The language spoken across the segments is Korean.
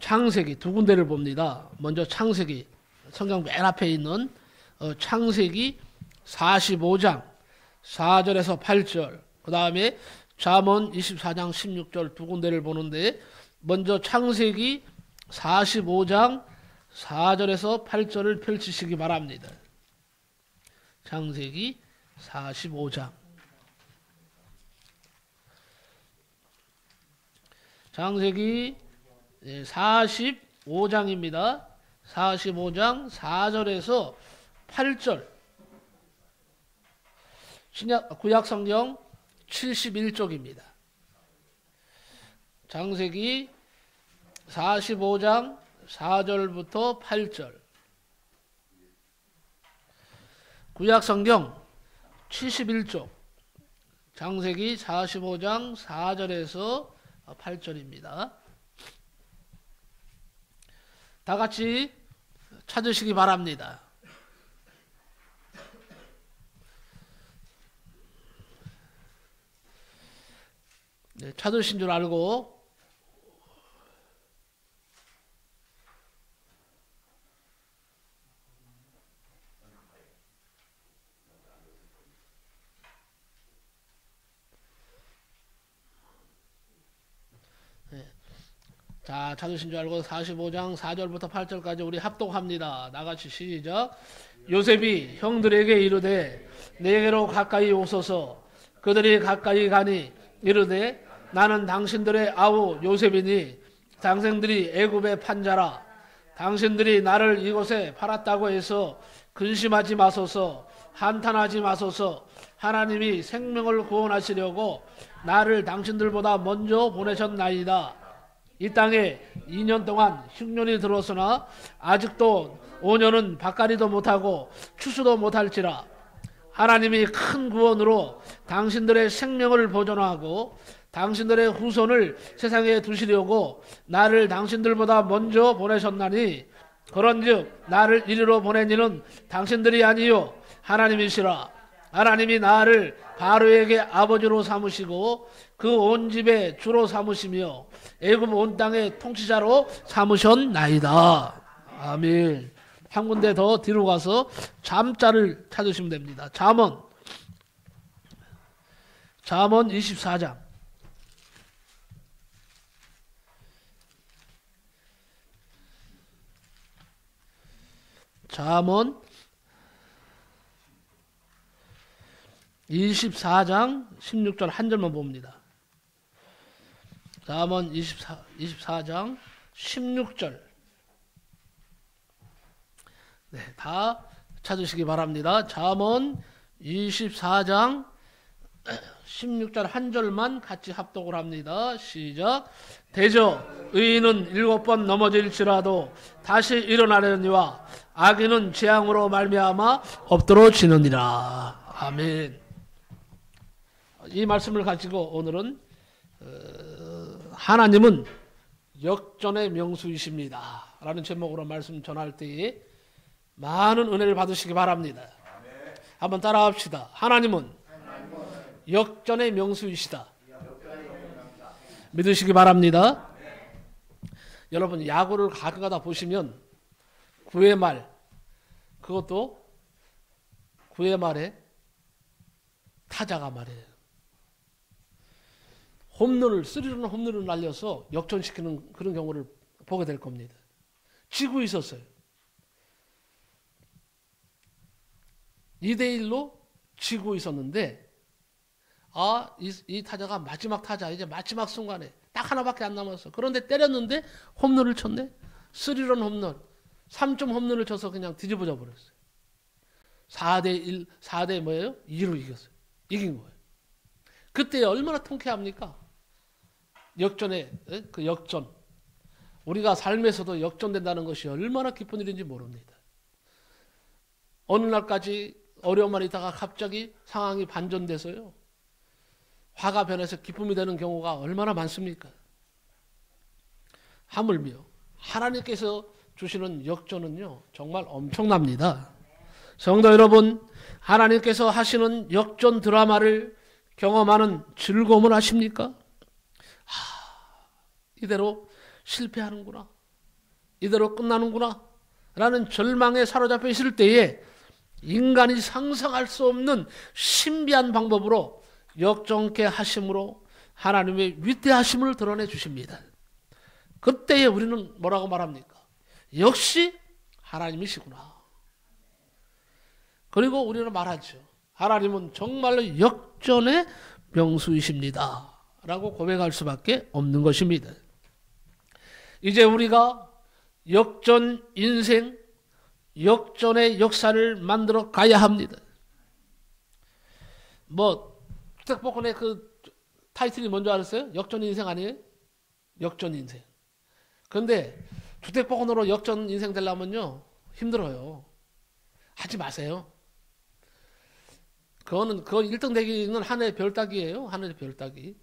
창세기 두 군데를 봅니다. 먼저 창세기 성경 맨 앞에 있는 창세기 45장 4절에서 8절, 그 다음에 잠언 24장 16절 두 군데를 보는데, 먼저 창세기 45장 4절에서 8절을 펼치시기 바랍니다. 창세기 45장. 창세기 45장입니다. 45장 4절에서 8절. 구약성경 71쪽입니다. 창세기 45장 4절부터 8절. 구약성경 71쪽. 창세기 45장 4절에서 8절입니다. 다 같이 찾으시기 바랍니다. 네, 찾으신 줄 알고 자, 찾으신 줄 알고 45장 4절부터 8절까지 우리 합독합니다. 나같이 시작. 요셉이 형들에게 이르되 내게로 가까이 오소서. 그들이 가까이 가니 이르되 나는 당신들의 아우 요셉이니 당신들이 애굽의 판자라. 당신들이 나를 이곳에 팔았다고 해서 근심하지 마소서. 한탄하지 마소서. 하나님이 생명을 구원하시려고 나를 당신들보다 먼저 보내셨나이다. 이 땅에 2년 동안 흉년이 들었으나 아직도 5년은 밭갈이도 못하고 추수도 못할지라. 하나님이 큰 구원으로 당신들의 생명을 보존하고 당신들의 후손을 세상에 두시려고 나를 당신들보다 먼저 보내셨나니, 그런즉 나를 이리로 보낸 이는 당신들이 아니요 하나님이시라. 하나님이 나를 바로에게 아버지로 삼으시고 그 온 집의 주로 삼으시며 애굽 온 땅의 통치자로 삼으셨나이다. 아멘. 한 군데 더 뒤로 가서 잠자를 찾으시면 됩니다. 잠언 24장. 잠언 24장 16절 한 절만 봅니다. 잠언 24장 16절. 네, 다 찾으시기 바랍니다. 잠언 24장 16절 한 절만 같이 합독을 합니다. 시작. 대저 의인은 7번 넘어질지라도 다시 일어나려니와 악인은 재앙으로 말미암아 엎드러지느니라. 아멘. 이 말씀을 가지고 오늘은 하나님은 역전의 명수이십니다 라는 제목으로 말씀 전할 때에 많은 은혜를 받으시기 바랍니다. 한번 따라합시다. 하나님은 역전의 명수이시다. 믿으시기 바랍니다. 여러분, 야구를 가끔 가다 보시면 9회 말, 그것도 9회 말에 타자가 말이에요, 스리런 홈런을 날려서 역전시키는 그런 경우를 보게 될 겁니다. 지고 있었어요. 2대1로 지고 있었는데, 이 타자가 마지막 타자, 이제 마지막 순간에 딱 하나밖에 안 남았어. 그런데 때렸는데 홈런을 쳤네. 스리런 홈런, 3점 홈런을 쳐서 그냥 뒤집어져 버렸어요. 4대1, 4대 뭐예요? 2로 이겼어요. 이긴 거예요. 그때 얼마나 통쾌합니까? 그 역전. 우리가 삶에서도 역전된다는 것이 얼마나 기쁜 일인지 모릅니다. 어느 날까지 어려움만 있다가 갑자기 상황이 반전돼서요, 화가 변해서 기쁨이 되는 경우가 얼마나 많습니까? 하물며 하나님께서 주시는 역전은요, 정말 엄청납니다. 성도 여러분, 하나님께서 하시는 역전 드라마를 경험하는 즐거움을 아십니까? 이대로 실패하는구나, 이대로 끝나는구나 라는 절망에 사로잡혀 있을 때에 인간이 상상할 수 없는 신비한 방법으로 역정케 하심으로 하나님의 위대하심을 드러내 주십니다. 그때에 우리는 뭐라고 말합니까? 역시 하나님이시구나. 그리고 우리는 말하죠. 하나님은 정말로 역전의 명수이십니다 라고 고백할 수밖에 없는 것입니다. 이제 우리가 역전 인생, 역전의 역사를 만들어 가야 합니다. 주택복권의 그 타이틀이 뭔지 알았어요? 역전 인생 아니에요? 역전 인생. 그런데 주택복권으로 역전 인생 되려면요, 힘들어요. 하지 마세요. 그건 1등 되기는 하늘의 별 따기예요. 하늘의 별 따기.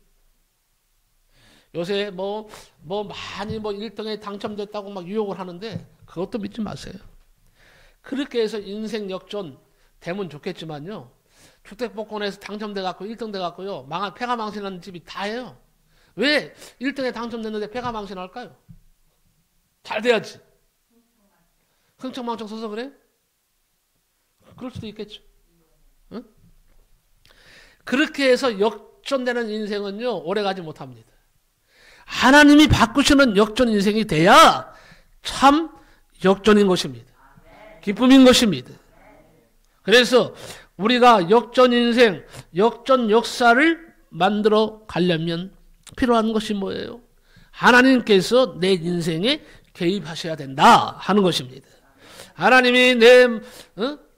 요새 많이 1등에 당첨됐다고 막 유혹을 하는데 그것도 믿지 마세요. 그렇게 해서 인생 역전 되면 좋겠지만요, 주택복권에서 당첨돼 갖고 1등 돼 갖고요, 폐가 망신하는 집이 다예요. 왜 1등에 당첨됐는데 폐가 망신할까요? 잘 돼야지. 흥청망청 서서 그래? 그럴 수도 있겠죠. 응? 그렇게 해서 역전되는 인생은요, 오래가지 못합니다. 하나님이 바꾸시는 역전 인생이 돼야 참 역전인 것입니다. 기쁨인 것입니다. 그래서 우리가 역전 인생, 역전 역사를 만들어 가려면 필요한 것이 뭐예요? 하나님께서 내 인생에 개입하셔야 된다 하는 것입니다. 하나님이 내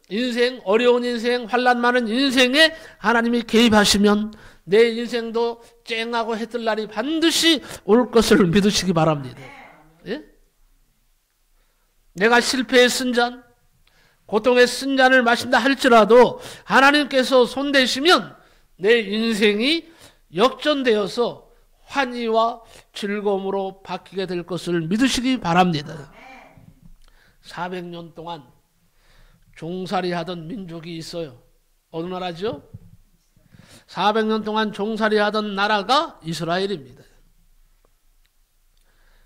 인생, 어려운 인생, 환난 많은 인생에 하나님이 개입하시면 내 인생도 쨍하고 해뜰 날이 반드시 올 것을 믿으시기 바랍니다. 예? 내가 실패의 쓴잔, 고통의 쓴잔을 마신다 할지라도 하나님께서 손대시면 내 인생이 역전되어서 환희와 즐거움으로 바뀌게 될 것을 믿으시기 바랍니다. 400년 동안 종살이하던 민족이 있어요. 어느 나라죠? 400년 동안 종살이하던 나라가 이스라엘입니다.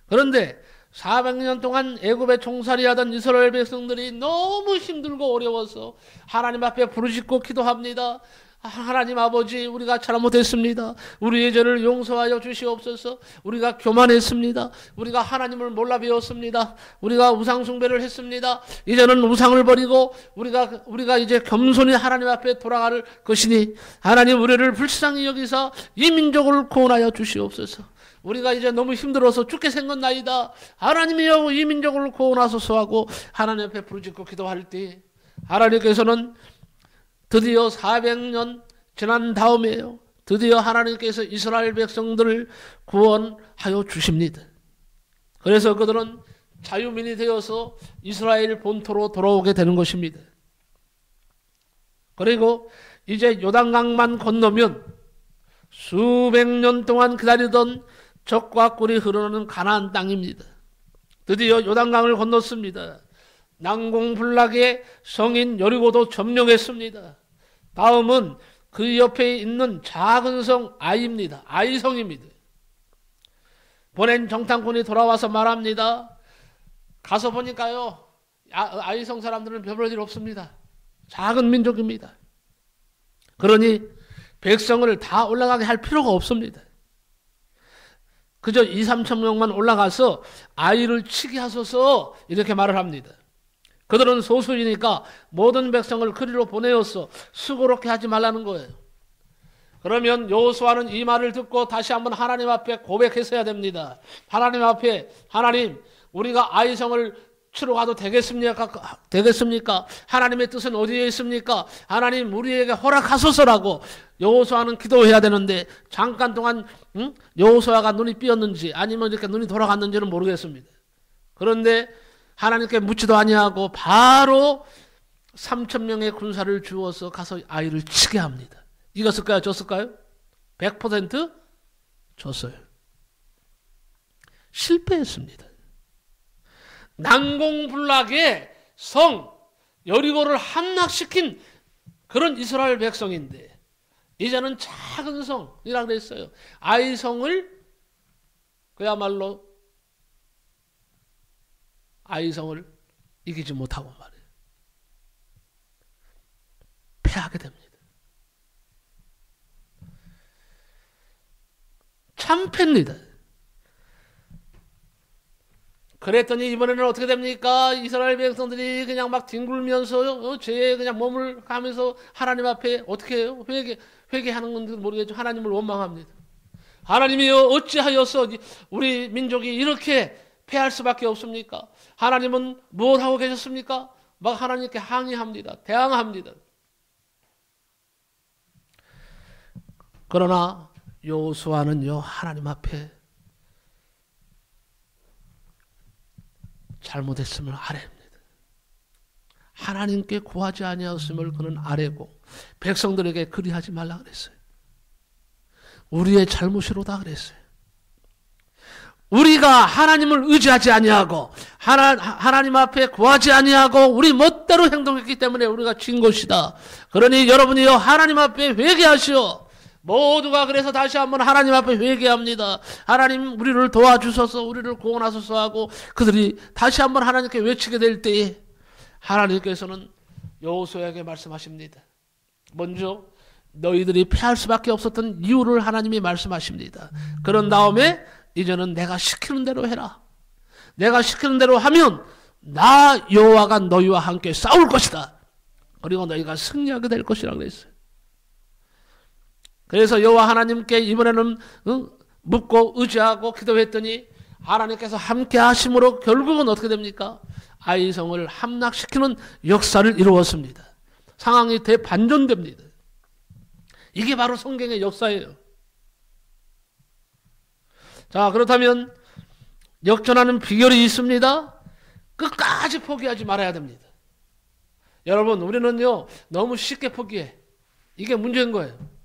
그런데 400년 동안 애굽에 종살이하던 이스라엘 백성들이 너무 힘들고 어려워서 하나님 앞에 부르짖고 기도합니다. 하나님 아버지, 우리가 잘못했습니다. 우리의 죄를 용서하여 주시옵소서. 우리가 교만했습니다. 우리가 하나님을 몰라 배웠습니다. 우리가 우상 숭배를 했습니다. 이제는 우상을 버리고 우리가 이제 겸손히 하나님 앞에 돌아갈 것이니 하나님 우리를 불쌍히 여기사 이 민족을 구원하여 주시옵소서. 우리가 이제 너무 힘들어서 죽게 생겼나이다. 하나님이여 이 민족을 구원하소서 하고 하나님 앞에 부르짖고 기도할 때 하나님께서는 드디어 400년 지난 다음에요, 드디어 하나님께서 이스라엘 백성들을 구원하여 주십니다. 그래서 그들은 자유민이 되어서 이스라엘 본토로 돌아오게 되는 것입니다. 그리고 이제 요단강만 건너면 수백 년 동안 기다리던 젖과 꿀이 흐르는 가나안 땅입니다. 드디어 요단강을 건넜습니다. 난공불락의 성인 여리고도 점령했습니다. 다음은 그 옆에 있는 작은 성 아이입니다. 아이성입니다. 보낸 정탐꾼이 돌아와서 말합니다. 가서 보니까요, 아이성 사람들은 별볼 없습니다. 작은 민족입니다. 그러니 백성을 다 올라가게 할 필요가 없습니다. 그저 2-3천 명만 올라가서 아이를 치게 하소서 이렇게 말을 합니다. 그들은 소수이니까 모든 백성을 그리로 보내어서 수고롭게 하지 말라는 거예요. 그러면 여호수아는 이 말을 듣고 다시 한번 하나님 앞에 고백했어야 됩니다. 하나님 앞에, 하나님, 우리가 아이성을 치러 가도 되겠습니까? 하나님의 뜻은 어디에 있습니까? 하나님 우리에게 허락하소서라고 여호수아는 기도해야 되는데 잠깐 동안 여호수아가 눈이 삐었는지 아니면 이렇게 눈이 돌아갔는지는 모르겠습니다. 그런데 하나님께 묻지도 아니하고 바로 3,000명의 군사를 주어서 가서 아이를 치게 합니다. 이겼을까요? 졌을까요? 100% 졌어요. 실패했습니다. 난공불락의 성 여리고를 함락시킨 그런 이스라엘 백성인데 이제는 작은 성이라 그랬어요. 아이성을 그야말로 아이성을 이기지 못하고 말이에요. 패하게 됩니다. 참패입니다. 그랬더니 이번에는 어떻게 됩니까? 이스라엘 백성들이 그냥 막 뒹굴면서 죄에 그냥 몸을 가면서 하나님 앞에 어떻게 해요? 회개하는 건지 모르겠죠. 하나님을 원망합니다. 하나님이여 어찌하여서 우리 민족이 이렇게 패할 수밖에 없습니까? 하나님은 뭘 하고 계셨습니까? 막 하나님께 항의합니다. 대항합니다. 그러나 여호수아는요 하나님 앞에 잘못했음을 아뢰입니다. 하나님께 구하지 아니하였음을 그는 아뢰고 백성들에게 그리하지 말라 그랬어요. 우리의 잘못이로다 그랬어요. 우리가 하나님을 의지하지 아니하고 하나님 앞에 구하지 아니하고 우리 멋대로 행동했기 때문에 우리가 진 것이다. 그러니 여러분이요 하나님 앞에 회개하시오. 모두가 그래서 다시 한번 하나님 앞에 회개합니다. 하나님 우리를 도와주소서, 우리를 구원하소서 하고 그들이 다시 한번 하나님께 외치게 될 때에 하나님께서는 여호수아에게 말씀하십니다. 먼저 너희들이 패할 수밖에 없었던 이유를 하나님이 말씀하십니다. 그런 다음에 이제는 내가 시키는 대로 해라. 내가 시키는 대로 하면 나 여호와가 너희와 함께 싸울 것이다. 그리고 너희가 승리하게 될 것이라고 그랬어요. 그래서 여호와 하나님께 이번에는 묻고 의지하고 기도했더니 하나님께서 함께 하심으로 결국은 어떻게 됩니까? 아이성을 함락시키는 역사를 이루었습니다. 상황이 대반전됩니다. 이게 바로 성경의 역사예요. 자, 그렇다면 역전하는 비결이 있습니다. 끝까지 포기하지 말아야 됩니다. 여러분, 우리는요 너무 쉽게 포기해. 이게 문제인 거예요.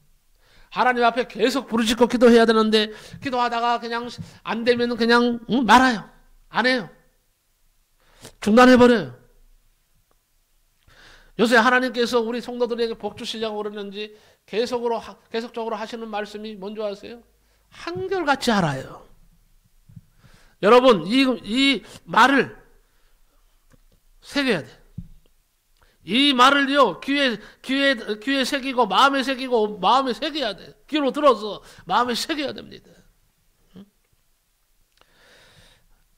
하나님 앞에 계속 부르짖고 기도해야 되는데 기도하다가 그냥 안 되면 그냥 말아요. 안 해요. 중단해버려요. 요새 하나님께서 우리 성도들에게 복 주시려고 그러는지 계속적으로 하시는 말씀이 뭔지 아세요? 한결같이 알아요. 여러분 이 말을 새겨야 돼. 이 말을요 귀에 새기고 마음에 새기고 마음에 새겨야 돼. 귀로 들어서 마음에 새겨야 됩니다.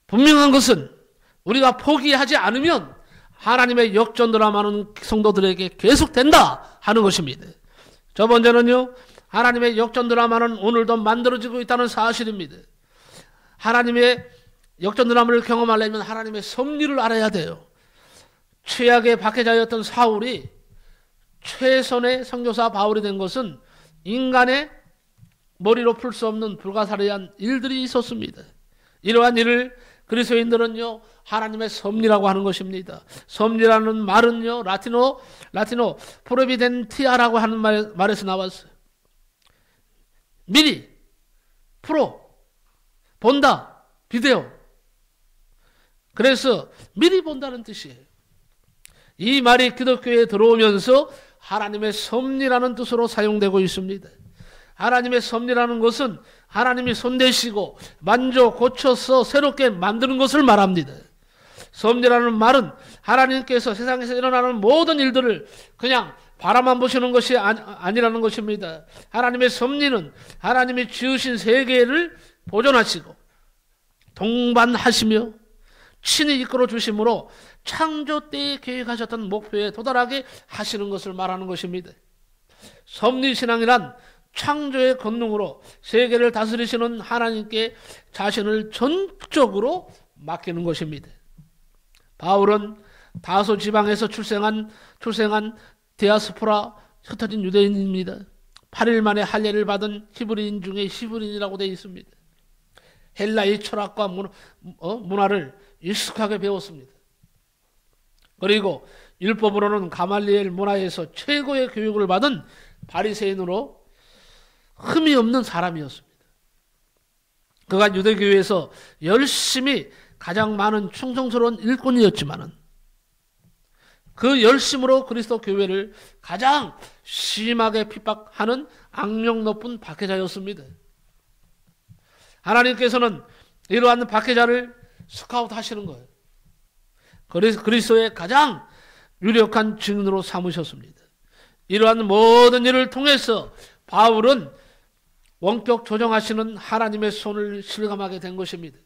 분명한 것은 우리가 포기하지 않으면 하나님의 역전 드라마는 성도들에게 계속된다 하는 것입니다. 첫 번째는요 하나님의 역전 드라마는 오늘도 만들어지고 있다는 사실입니다. 하나님의 역전 드라마를 경험하려면 하나님의 섭리를 알아야 돼요. 최악의 박해자였던 사울이 최선의 선교사 바울이 된 것은 인간의 머리로 풀 수 없는 불가사리한 일들이 있었습니다. 이러한 일을 그리스도인들은요 하나님의 섭리라고 하는 것입니다. 섭리라는 말은요 라틴어 프로비덴티아라고 하는 말에서 나왔어요. 미리 본다 비데오. 그래서 미리 본다는 뜻이에요. 이 말이 기독교에 들어오면서 하나님의 섭리라는 뜻으로 사용되고 있습니다. 하나님의 섭리라는 것은 하나님이 손대시고 만져 고쳐서 새롭게 만드는 것을 말합니다. 섭리라는 말은 하나님께서 세상에서 일어나는 모든 일들을 그냥 바라만 보시는 것이 아니라는 것입니다. 하나님의 섭리는 하나님이 지으신 세계를 보존하시고 동반하시며 친히 이끌어 주심으로 창조 때에 계획하셨던 목표에 도달하게 하시는 것을 말하는 것입니다. 섭리신앙이란 창조의 권능으로 세계를 다스리시는 하나님께 자신을 전적으로 맡기는 것입니다. 바울은 다소 지방에서 출생한 디아스포라 흩어진 유대인입니다. 8일 만에 할례를 받은 히브리인 중에 히브리인이라고 되어 있습니다. 헬라의 철학과 문화를 익숙하게 배웠습니다. 그리고 율법으로는 가말리엘 문화에서 최고의 교육을 받은 바리새인으로 흠이 없는 사람이었습니다. 그가 유대교회에서 열심히 가장 많은 충성스러운 일꾼이었지만은 그 열심으로 그리스도 교회를 가장 심하게 핍박하는 악명 높은 박해자였습니다. 하나님께서는 이러한 박해자를 스카우트 하시는 거예요. 그래서 그리스도의 가장 유력한 증인으로 삼으셨습니다. 이러한 모든 일을 통해서 바울은 원격 조정하시는 하나님의 손을 실감하게 된 것입니다.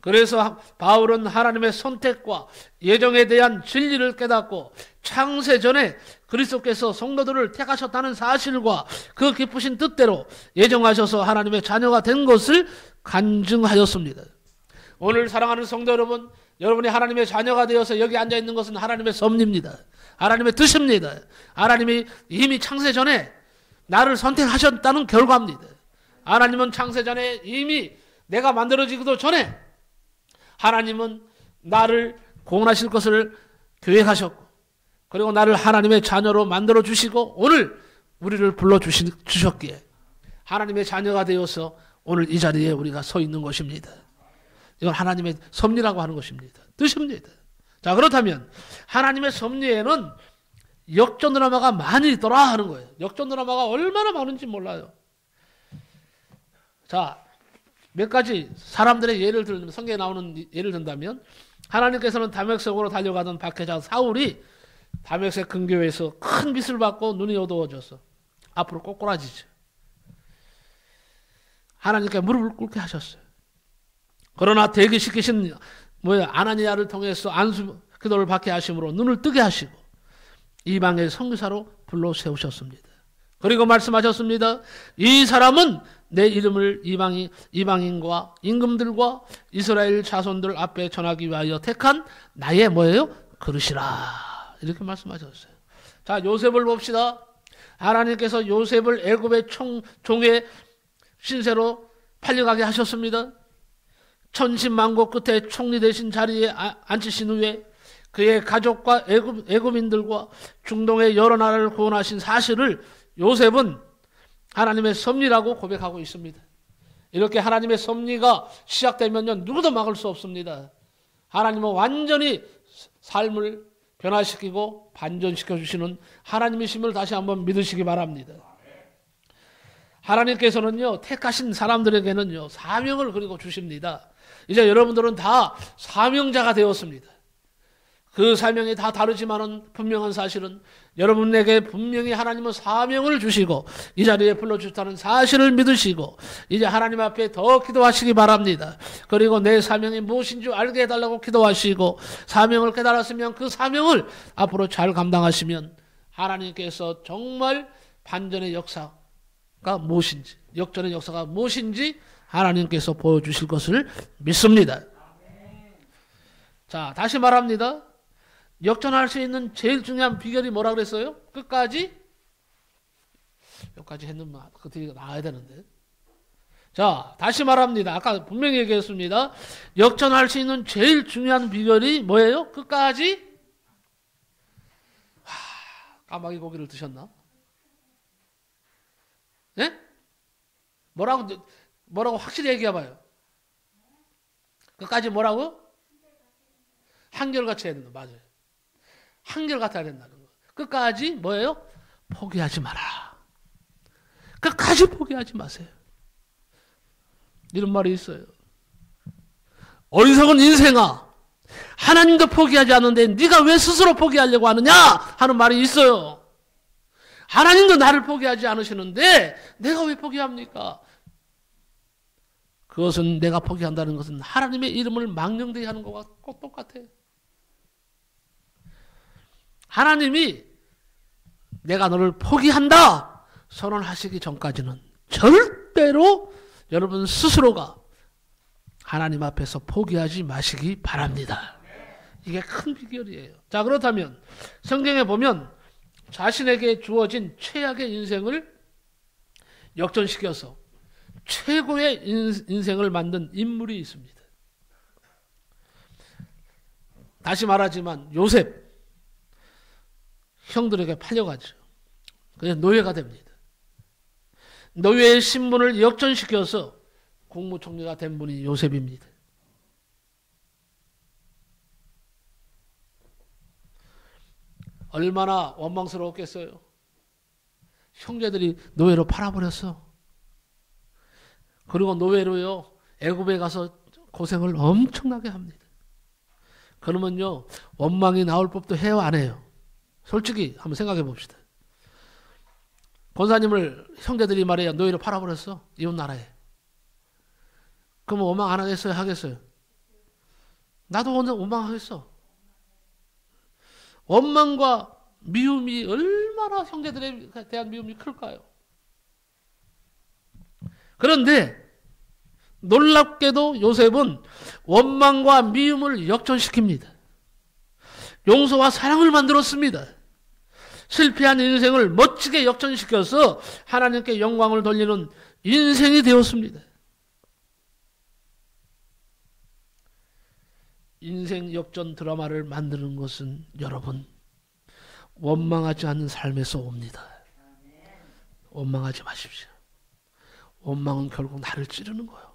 그래서 바울은 하나님의 선택과 예정에 대한 진리를 깨닫고 창세 전에 그리스도께서 성도들을 택하셨다는 사실과 그 기쁘신 뜻대로 예정하셔서 하나님의 자녀가 된 것을 간증하였습니다. 오늘 사랑하는 성도 여러분, 여러분이 하나님의 자녀가 되어서 여기 앉아있는 것은 하나님의 섭리입니다. 하나님의 뜻입니다. 하나님이 이미 창세 전에 나를 선택하셨다는 결과입니다. 하나님은 창세 전에 이미 내가 만들어지기도 전에 하나님은 나를 구원하실 것을 계획하셨고, 그리고 나를 하나님의 자녀로 만들어 주시고 오늘 우리를 불러 주셨기에 하나님의 자녀가 되어서 오늘 이 자리에 우리가 서 있는 것입니다. 이건 하나님의 섭리라고 하는 것입니다. 뜻입니다. 자, 그렇다면 하나님의 섭리에는 역전 드라마가 많이 있더라 하는 거예요. 역전 드라마가 얼마나 많은지 몰라요. 자, 몇 가지 사람들의 예를 들면, 성경에 나오는 예를 든다면, 하나님께서는 다메섹으로 달려가던 박해자 사울이 다메섹 근교에서 큰 빛을 받고 눈이 어두워져서 앞으로 꼬꾸라지죠. 하나님께 무릎을 꿇게 하셨어요. 그러나 대기시키신 아나니아를 통해서 안수 기도를 받게 하심으로 눈을 뜨게 하시고 이방의 선교사로 불러 세우셨습니다. 그리고 말씀하셨습니다. 이 사람은 내 이름을 이방인과 임금들과 이스라엘 자손들 앞에 전하기 위하여 택한 나의 뭐예요? 그릇이라. 이렇게 말씀하셨어요. 자, 요셉을 봅시다. 하나님께서 요셉을 애굽의 종의 신세로 팔려가게 하셨습니다. 천신만고 끝에 총리 되신 자리에 앉히신 후에 그의 가족과 애굽인들과 중동의 여러 나라를 구원하신 사실을 요셉은 하나님의 섭리라고 고백하고 있습니다. 이렇게 하나님의 섭리가 시작되면요, 누구도 막을 수 없습니다. 하나님은 완전히 삶을 변화시키고 반전시켜 주시는 하나님이심을 다시 한번 믿으시기 바랍니다. 하나님께서는요, 택하신 사람들에게는요, 사명을 그리고 주십니다. 이제 여러분들은 다 사명자가 되었습니다. 그 사명이 다 다르지만은 분명한 사실은 여러분에게 분명히 하나님은 사명을 주시고 이 자리에 불러주셨다는 사실을 믿으시고 이제 하나님 앞에 더 기도하시기 바랍니다. 그리고 내 사명이 무엇인 줄 알게 해달라고 기도하시고 사명을 깨달았으면 그 사명을 앞으로 잘 감당하시면 하나님께서 정말 반전의 역사가 무엇인지, 역전의 역사가 무엇인지 하나님께서 보여주실 것을 믿습니다. 자, 다시 말합니다. 역전할 수 있는 제일 중요한 비결이 뭐라 그랬어요? 끝까지? 여기까지 했는데 그 뒤가 나와야 되는데. 자, 다시 말합니다. 아까 분명히 얘기했습니다. 역전할 수 있는 제일 중요한 비결이 뭐예요? 끝까지? 까마귀 고기를 드셨나? 예? 뭐라고 확실히 얘기해봐요. 끝까지 뭐라고? 한결같이 해야 된다. 맞아요. 한결같아야 된다는 거. 끝까지 뭐예요? 포기하지 마라. 끝까지 포기하지 마세요. 이런 말이 있어요. 어리석은 인생아, 하나님도 포기하지 않는데 네가 왜 스스로 포기하려고 하느냐 하는 말이 있어요. 하나님도 나를 포기하지 않으시는데 내가 왜 포기합니까? 그것은 내가 포기한다는 것은 하나님의 이름을 망령되게 하는 것과 꼭 똑같아요. 하나님이 내가 너를 포기한다 선언하시기 전까지는 절대로 여러분 스스로가 하나님 앞에서 포기하지 마시기 바랍니다. 이게 큰 비결이에요. 자, 그렇다면 성경에 보면 자신에게 주어진 최악의 인생을 역전시켜서 최고의 인생을 만든 인물이 있습니다. 다시 말하지만 요셉 형들에게 팔려가죠. 그래서 노예가 됩니다. 노예의 신분을 역전시켜서 국무총리가 된 분이 요셉입니다. 얼마나 원망스러웠겠어요. 형제들이 노예로 팔아버렸어. 그리고 노예로요 애굽에 가서 고생을 엄청나게 합니다. 그러면요, 원망이 나올 법도 해요, 안 해요? 솔직히 한번 생각해 봅시다. 권사님을 형제들이 말이야 노예로 팔아버렸어, 이웃 나라에. 그러면 원망 안 하겠어요, 하겠어요? 나도 원망하겠어. 원망과 미움이 얼마나 형제들에 대한 미움이 클까요? 그런데 놀랍게도 요셉은 원망과 미움을 역전시킵니다. 용서와 사랑을 만들었습니다. 실패한 인생을 멋지게 역전시켜서 하나님께 영광을 돌리는 인생이 되었습니다. 인생 역전 드라마를 만드는 것은 여러분, 원망하지 않는 삶에서 옵니다. 원망하지 마십시오. 원망은 결국 나를 찌르는 거예요.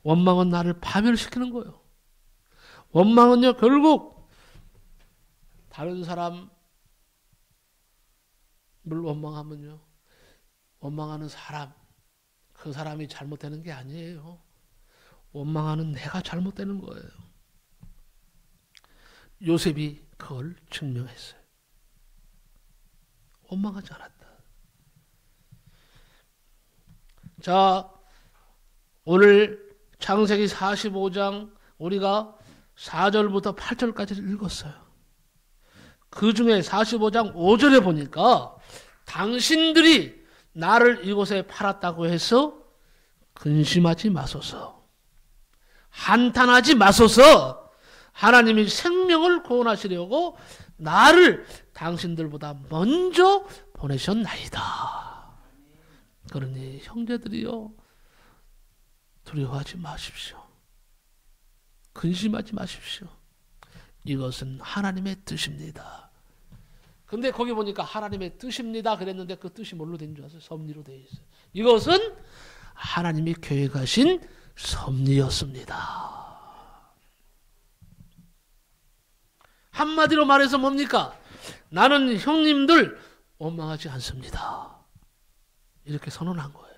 원망은 나를 파멸시키는 거예요. 원망은요, 결국 다른 사람을 원망하면요, 원망하는 사람, 그 사람이 잘못되는 게 아니에요. 원망하는 내가 잘못되는 거예요. 요셉이 그걸 증명했어요. 원망하지 않았다. 자, 오늘 창세기 45장 우리가 4절부터 8절까지를 읽었어요. 그 중에 45장 5절에 보니까 당신들이 나를 이곳에 팔았다고 해서 근심하지 마소서, 한탄하지 마소서, 하나님이 생명을 구원하시려고 나를 당신들보다 먼저 보내셨나이다. 그러니 형제들이여, 두려워하지 마십시오. 근심하지 마십시오. 이것은 하나님의 뜻입니다. 근데 거기 보니까 하나님의 뜻입니다 그랬는데 그 뜻이 뭘로 된 줄 아세요? 섭리로 되어 있어요. 이것은 하나님이 계획하신 섭리였습니다. 한마디로 말해서 뭡니까? 나는 형님들 원망하지 않습니다. 이렇게 선언한 거예요.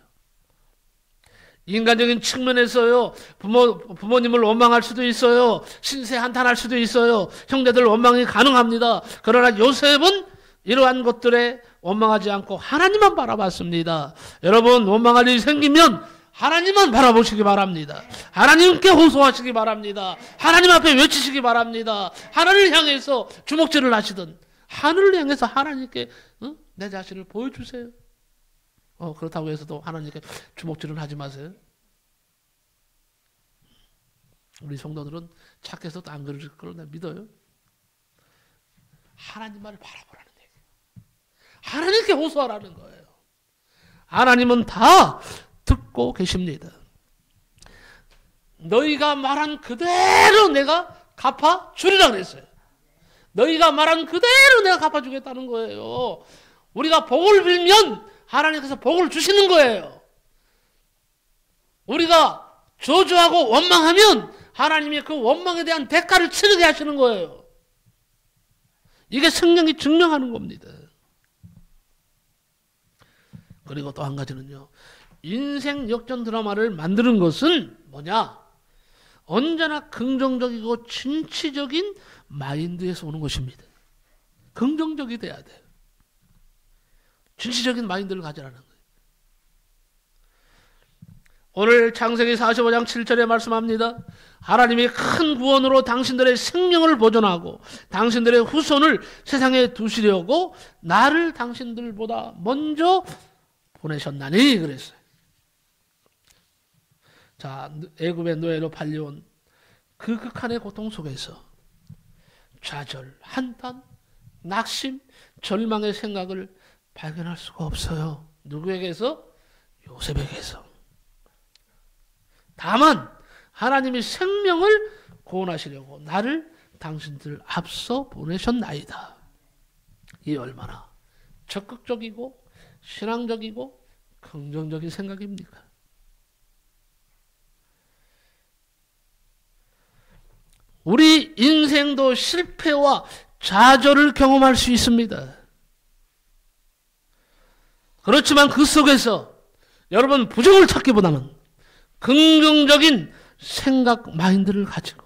인간적인 측면에서요, 부모님을 원망할 수도 있어요. 신세 한탄할 수도 있어요. 형제들 원망이 가능합니다. 그러나 요셉은 이러한 것들에 원망하지 않고 하나님만 바라봤습니다. 여러분, 원망할 일이 생기면 하나님만 바라보시기 바랍니다. 하나님께 호소하시기 바랍니다. 하나님 앞에 외치시기 바랍니다. 하늘을 향해서 주먹질을 하시든 하늘을 향해서 하나님께 내 자신을 보여주세요. 그렇다고 해서도 하나님께 주먹질은 하지 마세요. 우리 성도들은 착해서도 안 그럴 걸 나 믿어요. 하나님만을 바라보라는 얘기예요. 하나님께 호소하라는 거예요. 하나님은 다 듣고 계십니다. 너희가 말한 그대로 내가 갚아주리라 그랬어요. 너희가 말한 그대로 내가 갚아주겠다는 거예요. 우리가 복을 빌면 하나님께서 복을 주시는 거예요. 우리가 저주하고 원망하면 하나님이 그 원망에 대한 대가를 치르게 하시는 거예요. 이게 성경이 증명하는 겁니다. 그리고 또 한 가지는요, 인생 역전 드라마를 만드는 것은 뭐냐? 언제나 긍정적이고 진취적인 마인드에서 오는 것입니다. 긍정적이 돼야 돼요. 진취적인 마인드를 가지라는 거예요. 오늘 창세기 45장 7절에 말씀합니다. 하나님이 큰 구원으로 당신들의 생명을 보존하고 당신들의 후손을 세상에 두시려고 나를 당신들보다 먼저 보내셨나니 그랬어요. 자, 애굽의 노예로 팔려온 그 극한의 고통 속에서 좌절, 한탄, 낙심, 절망의 생각을 발견할 수가 없어요. 누구에게서? 요셉에게서. 다만 하나님이 생명을 구원하시려고 나를 당신들 앞서 보내셨나이다. 이 얼마나 적극적이고 신앙적이고 긍정적인 생각입니까? 우리 인생도 실패와 좌절을 경험할 수 있습니다. 그렇지만 그 속에서 여러분 부정을 찾기보다는 긍정적인 생각 마인드를 가지고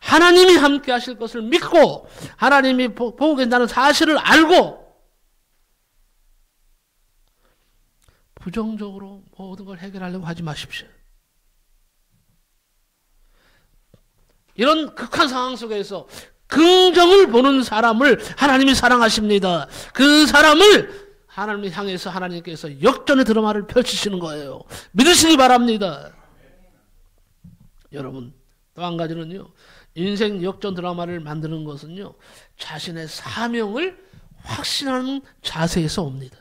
하나님이 함께 하실 것을 믿고 하나님이 보고 계신다는 사실을 알고 부정적으로 모든 걸 해결하려고 하지 마십시오. 이런 극한 상황 속에서 긍정을 보는 사람을 하나님이 사랑하십니다. 그 사람을 하나님을 향해서 하나님께서 역전의 드라마를 펼치시는 거예요. 믿으시기 바랍니다. 여러분, 또 한 가지는요, 인생 역전 드라마를 만드는 것은요, 자신의 사명을 확신하는 자세에서 옵니다.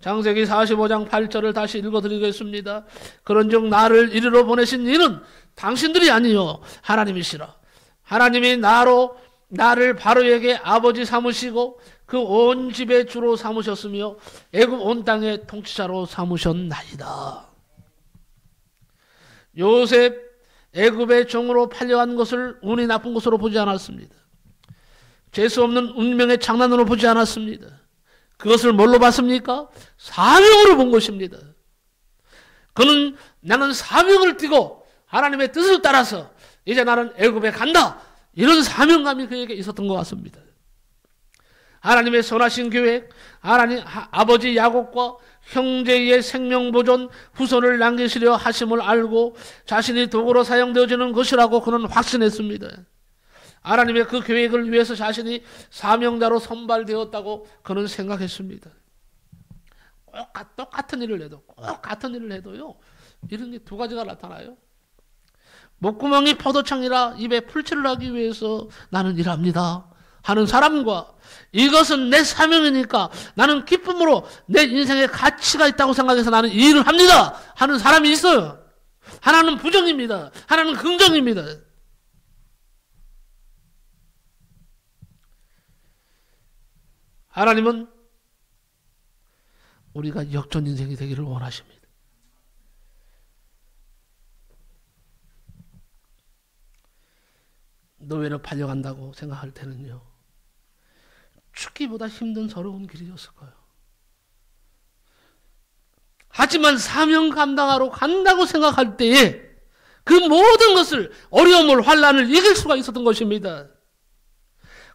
창세기 45장 8절을 다시 읽어드리겠습니다. 그런즉 나를 이리로 보내신 이는 당신들이 아니요 하나님이시라. 하나님이 나를 바로에게 아버지 삼으시고 그 온 집의 주로 삼으셨으며 애굽 온 땅의 통치자로 삼으셨나이다. 요셉 애굽의 종으로 팔려간 것을 운이 나쁜 것으로 보지 않았습니다. 재수 없는 운명의 장난으로 보지 않았습니다. 그것을 뭘로 봤습니까? 사명으로 본 것입니다. 그는 나는 사명을 띠고 하나님의 뜻을 따라서 이제 나는 애굽에 간다. 이런 사명감이 그에게 있었던 것 같습니다. 하나님의 선하신 계획, 아버지 야곱과 형제의 생명보존, 후손을 남기시려 하심을 알고 자신이 도구로 사용되어지는 것이라고 그는 확신했습니다. 하나님의 그 계획을 위해서 자신이 사명자로 선발되었다고 그는 생각했습니다. 꼭 똑같은 일을 해도요, 이런 게 두 가지가 나타나요. 목구멍이 포도청이라 입에 풀칠을 하기 위해서 나는 일합니다 하는 사람과 이것은 내 사명이니까 나는 기쁨으로 내 인생에 가치가 있다고 생각해서 나는 이 일을 합니다 하는 사람이 있어요. 하나는 부정입니다. 하나는 긍정입니다. 하나님은 우리가 역전 인생이 되기를 원하십니다. 노예로 팔려간다고 생각할 때는요, 죽기보다 힘든 서러운 길이었을 거예요. 하지만 사명 감당하러 간다고 생각할 때에 그 모든 것을, 어려움을, 환난을 이길 수가 있었던 것입니다.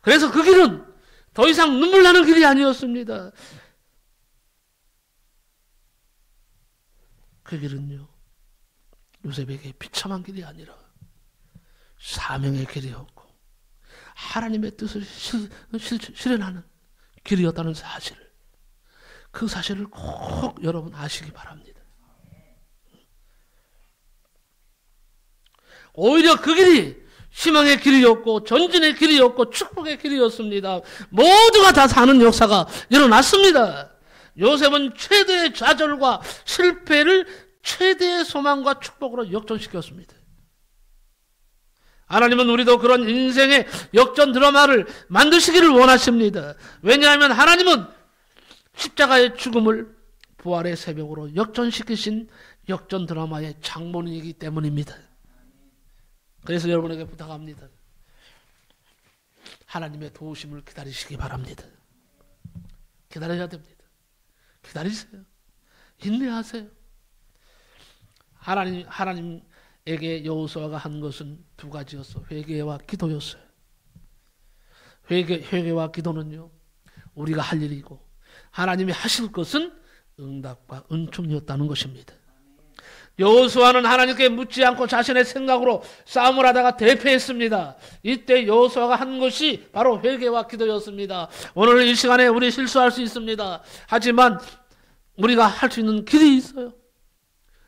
그래서 그 길은 더 이상 눈물 나는 길이 아니었습니다. 그 길은요, 요셉에게 비참한 길이 아니라 사명의 길이었고 하나님의 뜻을 실현하는 길이었다는 사실, 그 사실을 꼭 여러분 아시기 바랍니다. 오히려 그 길이 희망의 길이었고 전진의 길이었고 축복의 길이었습니다. 모두가 다 사는 역사가 일어났습니다. 요셉은 최대의 좌절과 실패를 최대의 소망과 축복으로 역전시켰습니다. 하나님은 우리도 그런 인생의 역전 드라마를 만드시기를 원하십니다. 왜냐하면 하나님은 십자가의 죽음을 부활의 새벽으로 역전시키신 역전 드라마의 장본인이기 때문입니다. 그래서 여러분에게 부탁합니다. 하나님의 도우심을 기다리시기 바랍니다. 기다려야 됩니다. 기다리세요. 인내하세요. 하나님에게 여호수아가 한 것은 두 가지였어. 회개와 기도였어요. 회개와 기도는요, 우리가 할 일이고 하나님이 하실 것은 응답과 은총이었다는 것입니다. 여호수아는 하나님께 묻지 않고 자신의 생각으로 싸움을 하다가 대패했습니다. 이때 여호수아가 한 것이 바로 회개와 기도였습니다. 오늘 이 시간에 우리 실수할 수 있습니다. 하지만 우리가 할 수 있는 길이 있어요.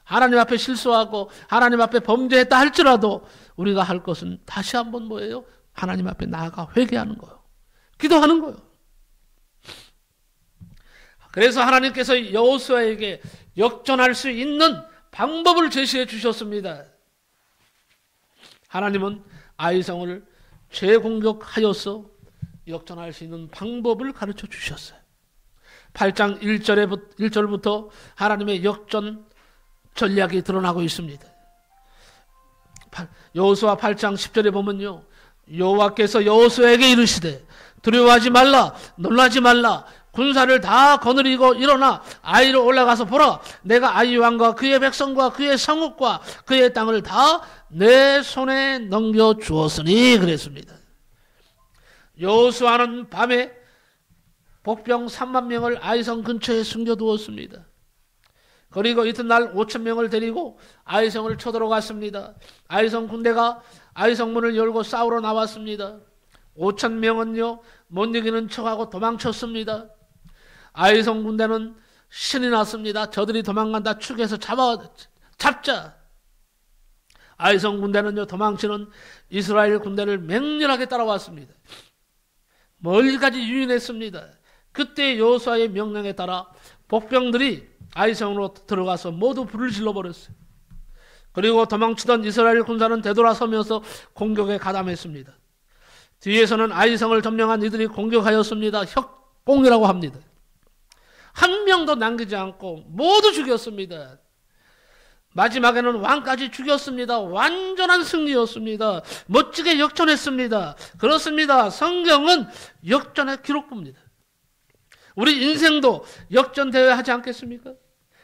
하나님 앞에 실수하고 하나님 앞에 범죄했다 할지라도 우리가 할 것은 다시 한번 뭐예요? 하나님 앞에 나아가 회개하는 거예요. 기도하는 거예요. 그래서 하나님께서 여호수아에게 역전할 수 있는 방법을 제시해 주셨습니다. 하나님은 아이성을 재공격하여서 역전할 수 있는 방법을 가르쳐 주셨어요. 8장 1절부터 하나님의 역전 전략이 드러나고 있습니다. 여호수아 8장 10절에 보면요, 여호와께서 여호수아에게 이르시되 두려워하지 말라, 놀라지 말라, 군사를 다 거느리고 일어나 아이로 올라가서 보라. 내가 아이 왕과 그의 백성과 그의 성읍과 그의 땅을 다 내 손에 넘겨주었으니 그랬습니다. 여호수아는 밤에 복병 3만 명을 아이성 근처에 숨겨두었습니다. 그리고 이튿날 5천 명을 데리고 아이성을 쳐들어갔습니다. 아이성 군대가 아이성 문을 열고 싸우러 나왔습니다. 5천 명은요 못 이기는 척하고 도망쳤습니다. 아이성 군대는 신이 났습니다. 저들이 도망간다. 축에서 잡자. 아이성 군대는요 도망치는 이스라엘 군대를 맹렬하게 따라왔습니다. 멀리까지 유인했습니다. 그때 여호수아의 명령에 따라 복병들이 아이성으로 들어가서 모두 불을 질러버렸어요. 그리고 도망치던 이스라엘 군사는 되돌아서면서 공격에 가담했습니다. 뒤에서는 아이성을 점령한 이들이 공격하였습니다. 협공이라고 합니다. 한 명도 남기지 않고 모두 죽였습니다. 마지막에는 왕까지 죽였습니다. 완전한 승리였습니다. 멋지게 역전했습니다. 그렇습니다. 성경은 역전의 기록부입니다. 우리 인생도 역전되어야 하지 않겠습니까?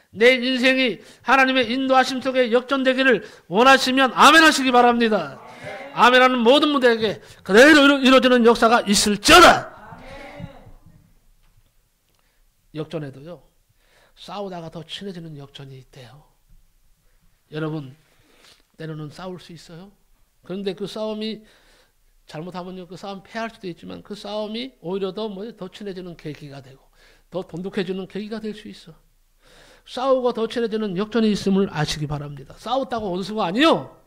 내 인생이 하나님의 인도하심 속에 역전되기를 원하시면 아멘 하시기 바랍니다. 아멘하는 모든 분들에게 그대로 이루어지는 역사가 있을지어다. 역전에도요 싸우다가 더 친해지는 역전이 있대요. 여러분 때로는 싸울 수 있어요. 그런데 그 싸움이 잘못하면요 그 싸움 패할 수도 있지만 그 싸움이 오히려 더 친해지는 계기가 되고 더 돈독해지는 계기가 될 수 있어. 싸우고 더 친해지는 역전이 있음을 아시기 바랍니다. 싸웠다고 원수가 아니요.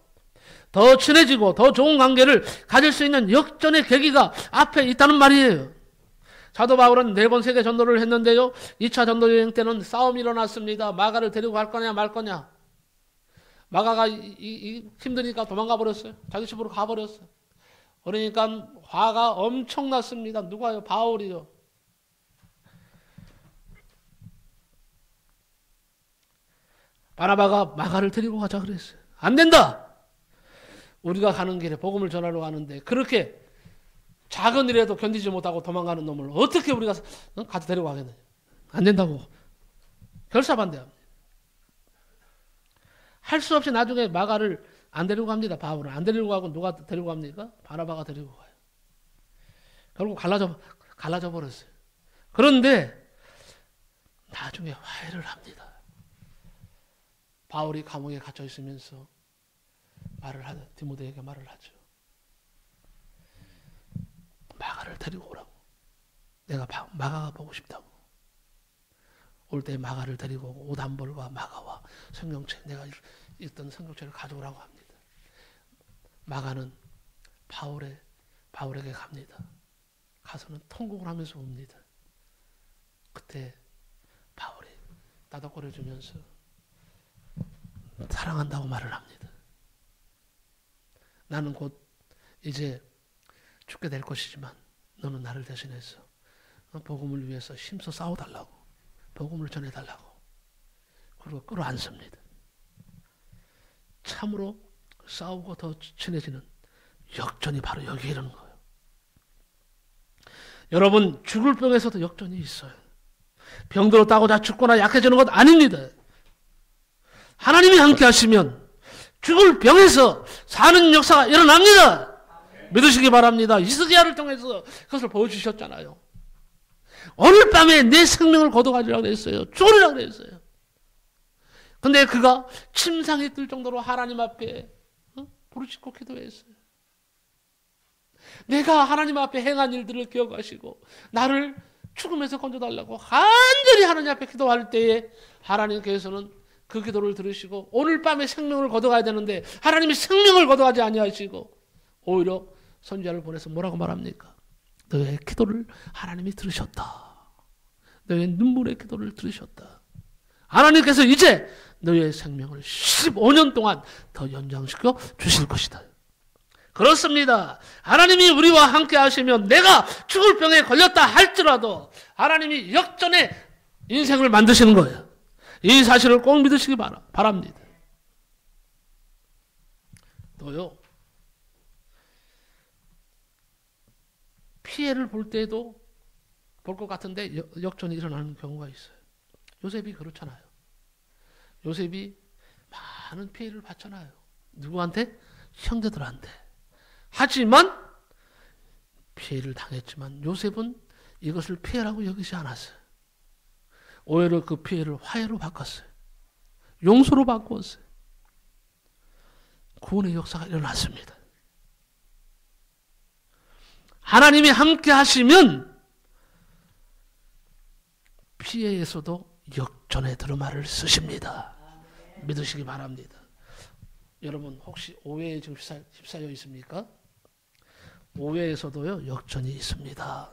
더 친해지고 더 좋은 관계를 가질 수 있는 역전의 계기가 앞에 있다는 말이에요. 사도 바울은 4번 세계 전도를 했는데요. 2차 전도 여행 때는 싸움이 일어났습니다. 마가를 데리고 갈 거냐 말 거냐. 마가가 힘드니까 도망가 버렸어요. 자기 집으로 가버렸어요. 그러니까 화가 엄청났습니다. 누가요? 바울이요. 바나바가 마가를 데리고 가자 그랬어요. 안 된다. 우리가 가는 길에 복음을 전하러 가는데 그렇게 작은 일에도 견디지 못하고 도망가는 놈을 어떻게 우리가 같이 데리고 가겠느냐. 안 된다고 결사반대합니다. 할 수 없이 나중에 마가를 안 데리고 갑니다. 바울은 안 데리고 가고 누가 데리고 갑니까? 바나바가 데리고 가요. 결국 갈라져 버렸어요. 그런데 나중에 화해를 합니다. 바울이 감옥에 갇혀 있으면서 디모데에게 말을 하죠. 마가를 데리고 오라고. 내가 마가가 보고 싶다고. 올 때 마가를 데리고 오고 옷 한 벌과 마가와 성경책 내가 읽던 성경책을 가져오라고 합니다. 마가는 바울에게 갑니다. 가서는 통곡을 하면서 옵니다. 그때 바울이 따닥거려 주면서 사랑한다고 말을 합니다. 나는 곧 이제 죽게 될 것이지만 너는 나를 대신해서 복음을 위해서 힘써 싸워달라고 복음을 전해달라고 그리고 끌어안습니다. 참으로 싸우고 더 친해지는 역전이 바로 여기에 이르는 거예요. 여러분 죽을 병에서도 역전이 있어요. 병들었다고 다 죽거나 약해지는 것 아닙니다. 하나님이 함께 하시면 죽을 병에서 사는 역사가 일어납니다. 믿으시기 바랍니다. 이스기야를 통해서 그것을 보여주셨잖아요. 오늘 밤에 내 생명을 거둬가지라고 그랬어요. 죽으리라고 그랬어요. 근데 그가 침상이 뜰 정도로 하나님 앞에 부르짖고 기도했어요. 내가 하나님 앞에 행한 일들을 기억하시고 나를 죽음에서 건져달라고 간절히 하나님 앞에 기도할 때에 하나님께서는 그 기도를 들으시고 오늘 밤에 생명을 거둬가야 되는데 하나님이 생명을 거둬가지 아니하시고 오히려 선지자를 보내서 뭐라고 말합니까? 너의 기도를 하나님이 들으셨다. 너의 눈물의 기도를 들으셨다. 하나님께서 이제 너의 생명을 15년 동안 더 연장시켜 주실 것이다. 그렇습니다. 하나님이 우리와 함께 하시면 내가 죽을 병에 걸렸다 할지라도 하나님이 역전의 인생을 만드시는 거예요. 이 사실을 꼭 믿으시기 바랍니다. 또요. 피해를 볼 때에도 볼 것 같은데 역전이 일어나는 경우가 있어요. 요셉이 그렇잖아요. 요셉이 많은 피해를 받잖아요. 누구한테? 형제들한테. 하지만 피해를 당했지만 요셉은 이것을 피해라고 여기지 않았어요. 오히려 그 피해를 화해로 바꿨어요. 용서로 바꾸었어요. 구원의 역사가 일어났습니다. 하나님이 함께 하시면 피해에서도 역전의 드라마를 쓰십니다. 믿으시기 바랍니다. 여러분 혹시 오해에 지금 휩싸여 있습니까? 오해에서도요 역전이 있습니다.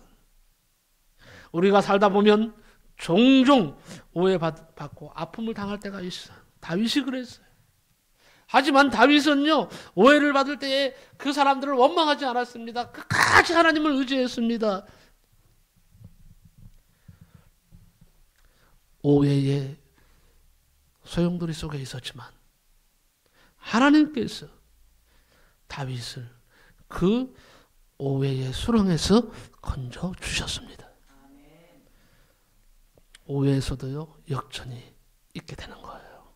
우리가 살다 보면 종종 오해받고 아픔을 당할 때가 있어요. 다윗이 그랬어요. 하지만 다윗은요 오해를 받을 때에 그 사람들을 원망하지 않았습니다. 끝까지 하나님을 의지했습니다. 오해의 소용돌이 속에 있었지만 하나님께서 다윗을 그 오해의 수렁에서 건져 주셨습니다. 오해에서도요 역전이 있게 되는 거예요.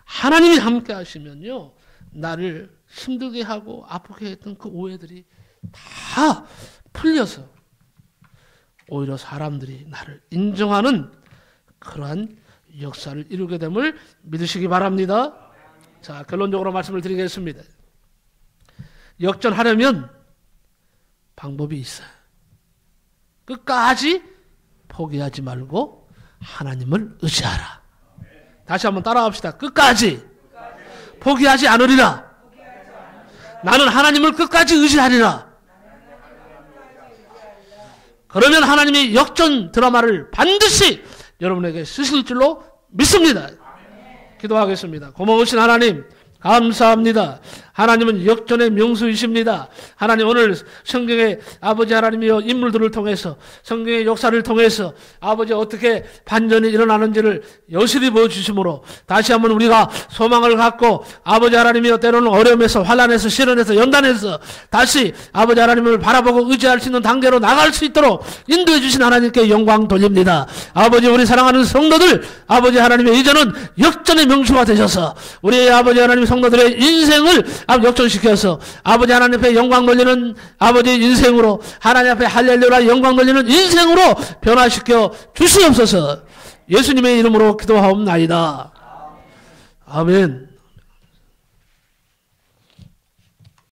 하나님이 함께 하시면요 나를 힘들게 하고 아프게 했던 그 오해들이 다 풀려서 오히려 사람들이 나를 인정하는 그러한 역사를 이루게 됨을 믿으시기 바랍니다. 자, 결론적으로 말씀을 드리겠습니다. 역전하려면 방법이 있어요. 끝까지 포기하지 말고 하나님을 의지하라. 다시 한번 따라합시다. 끝까지 포기하지 않으리라. 나는 하나님을 끝까지 의지하리라. 그러면 하나님이 역전 드라마를 반드시 여러분에게 쓰실 줄로 믿습니다. 기도하겠습니다. 고마우신 하나님 감사합니다. 하나님은 역전의 명수이십니다. 하나님 오늘 성경의 아버지 하나님이여 인물들을 통해서 성경의 역사를 통해서 아버지 어떻게 반전이 일어나는지를 여실히 보여주심으로 다시 한번 우리가 소망을 갖고 아버지 하나님이여 때로는 어려움에서 환난에서 시련에서 연단에서 다시 아버지 하나님을 바라보고 의지할 수 있는 단계로 나갈 수 있도록 인도해 주신 하나님께 영광 돌립니다. 아버지 우리 사랑하는 성도들 아버지 하나님의 이제는 역전의 명수가 되셔서 우리 아버지 하나님 성도들의 인생을 역전시켜서 아버지 하나님 앞에 영광 돌리는 아버지 인생으로 하나님 앞에 할렐루야 영광 돌리는 인생으로 변화시켜 주시옵소서. 예수님의 이름으로 기도하옵나이다. 아멘.